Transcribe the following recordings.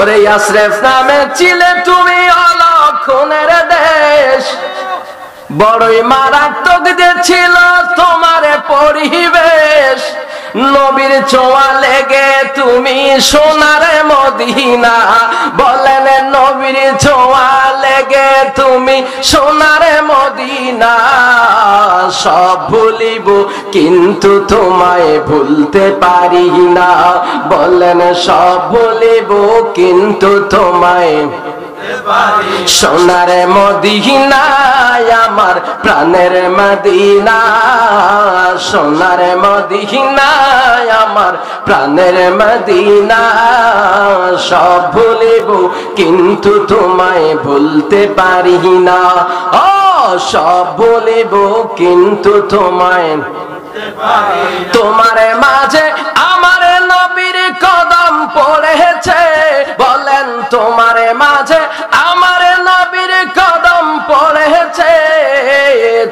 ওরে ইয়াসরিফ নামে ছিলে তুমি অলক্ষণের দেশ, বড়ই মারাত্মক যে ছিল তোমার পরিবেশ। নবীর ছোঁয়া লেগে তুমি সোনার মদিনা, বলেন নবীর ছোঁয়া লেগে তুমি সোনার মদিনা। সব ভুলিব কিন্তু তোমায় ভুলতে পারি না, বলেন সব ভুলিব কিন্তু তোমায়। সোনার মদিনা আমার প্রাণের মদিনা, সোনার মদিনা আমার প্রাণের মদিনা। সব ভুলিব কিন্তু তোমায় ভুলতে পারি না, ও সব ভুলিব কিন্তু তোমায়। তোমার মাঝে আমার নবীর কদম পড়েছে, বলেন তোমার মাঝে আমার নবীর কদম পড়েছে।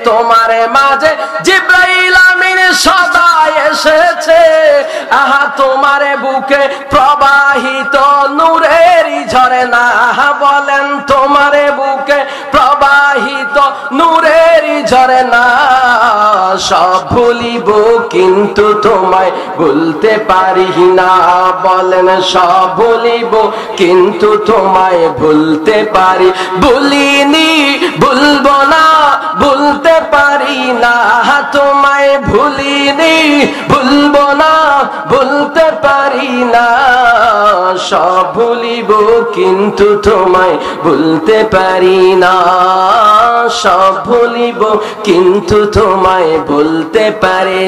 তোমার মাঝে জিবরাইল আমিন সদা এসেছে, আহা তোমার বুকে প্রবাহিত নূরের ঝরনা, বলেন তোমার বুকে প্রবাহিত নূরের ঝরনা। সব ভুলিব কিন্তু তোমায় ভুলতে পারি না, বলেন সব ভুলিব কিন্তু তোমায় ভুলতে পারি। ভুলিনি ভুলবো না ভুলতে পারি না, তোমায় ভুলিনি ভুলবো না ভুলতে পারি না। সব ভুলিব কিন্তু তোমায় ভুলতে পারি না, সব ভুলিব কিন্তু তোমায় ভুলতে পারি।